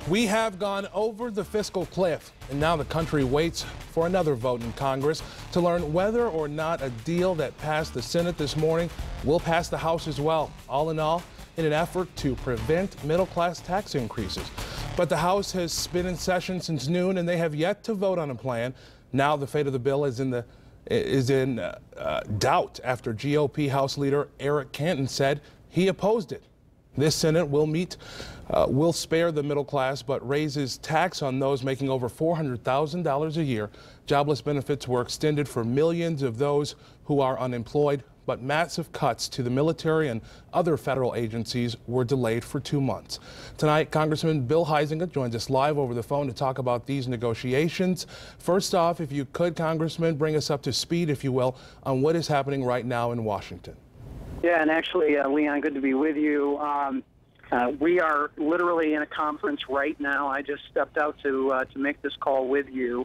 We have gone over the fiscal cliff, and now the country waits for another vote in Congress to learn whether or not a deal that passed the Senate this morning will pass the House as well. All in all, in an effort to prevent middle-class tax increases. But the House has been in session since noon, and they have yet to vote on a plan. Now the fate of the bill is in doubt after GOP House Leader Eric Canton said he opposed it. This Senate will spare the middle class, but raises tax on those making over $400,000 a year. Jobless benefits were extended for millions of those who are unemployed, but massive cuts to the military and other federal agencies were delayed for 2 months. Tonight, Congressman Bill Huizenga joins us live over the phone to talk about these negotiations. First off, if you could, Congressman, bring us up to speed, if you will, on what is happening right now in Washington. Yeah, and actually, Leon, good to be with you. We are literally in a conference right now. I just stepped out to make this call with you,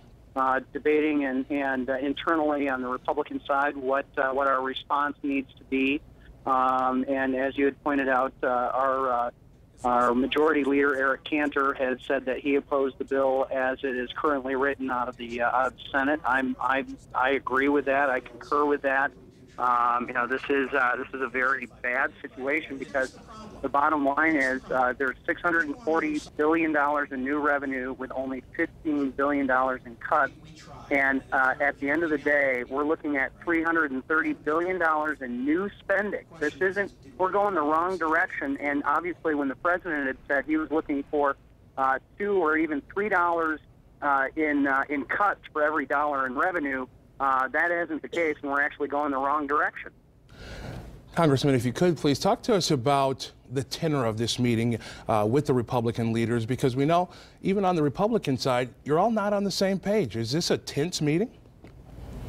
debating and internally on the Republican side what our response needs to be. And as you had pointed out, our majority leader Eric Cantor has said that he opposed the bill as it is currently written out of the Senate. I agree with that. I concur with that. This is a very bad situation because the bottom line is there's $640 billion in new revenue with only $15 billion in cuts. And at the end of the day, we're looking at $330 billion in new spending. We're going the wrong direction. And obviously, when the president had said he was looking for $2 or even $3 in cuts for every dollar in revenue, that isn't the case, and we're actually going the wrong direction. Congressman, if you could, please talk to us about the tenor of this meeting with the Republican leaders, because we know even on the Republican side, you're all not on the same page. Is this a tense meeting?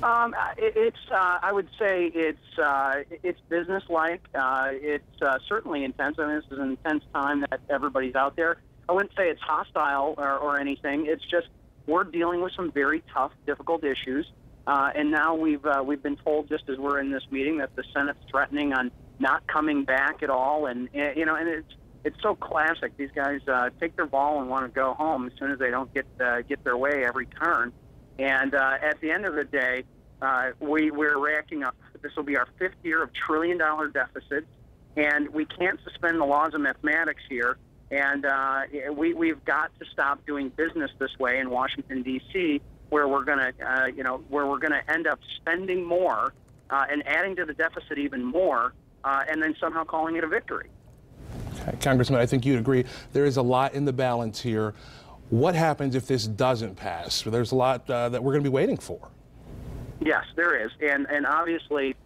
I would say it's businesslike. It's certainly intense. I mean, this is an intense time that everybody's out there. I wouldn't say it's hostile or anything. It's just we're dealing with some very tough, difficult issues. And now we've been told, just as we're in this meeting, that the Senate's threatening on not coming back at all, and it's so classic. These guys take their ball and want to go home as soon as they don't get their way every turn. And at the end of the day, we're racking up. This will be our 5th year of trillion-dollar deficits, and we can't suspend the laws of mathematics here. And we've got to stop doing business this way in Washington, D.C., where we're going to end up spending more and adding to the deficit even more, and then somehow calling it a victory. Okay. Congressman, I think you'd agree there is a lot in the balance here. What happens if this doesn't pass? There's a lot that we're going to be waiting for. Yes, there is, and obviously,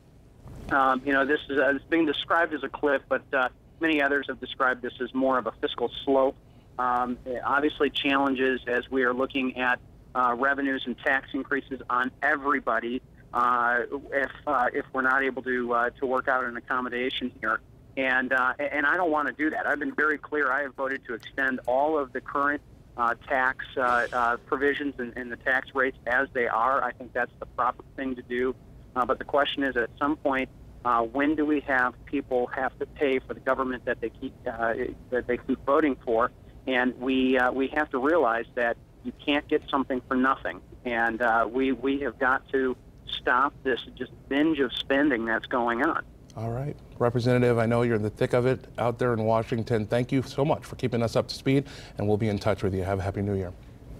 this is being described as a cliff, but many others have described this as more of a fiscal slope. Obviously, challenges as we are looking at revenues and tax increases on everybody if we're not able to work out an accommodation here, and I don't want to do that. I've been very clear. I have voted to extend all of the current tax provisions and the tax rates as they are. I think that's the proper thing to do. But the question is, at some point, when do we have people have to pay for the government that they keep voting for? And we have to realize that you can't get something for nothing, and we have got to stop this just binge of spending that's going on. All right, Representative, I know you're in the thick of it out there in Washington. Thank you so much for keeping us up to speed, and we'll be in touch with you. Have a happy New Year.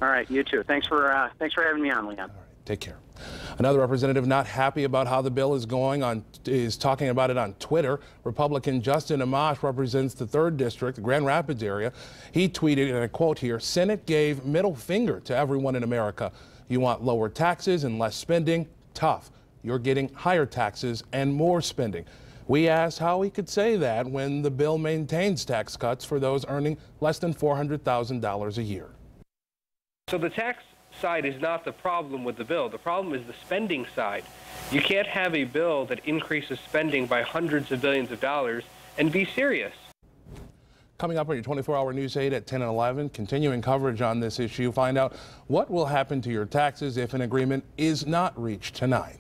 All right, you too. Thanks for having me on, Leon. All right, take care. Another representative not happy about how the bill is going is talking about it on Twitter. Republican Justin Amash represents the 3rd District, the Grand Rapids area. He tweeted, and I quote here, "Senate gave middle finger to everyone in America. You want lower taxes and less spending? Tough. You're getting higher taxes and more spending." We asked how he could say that when the bill maintains tax cuts for those earning less than $400,000 a year. So the tax side is not the problem with the bill. The problem is the spending side. You can't have a bill that increases spending by hundreds of billions of dollars and be serious. Coming up on your 24-hour news aid at 10 and 11, continuing coverage on this issue. Find out what will happen to your taxes if an agreement is not reached tonight.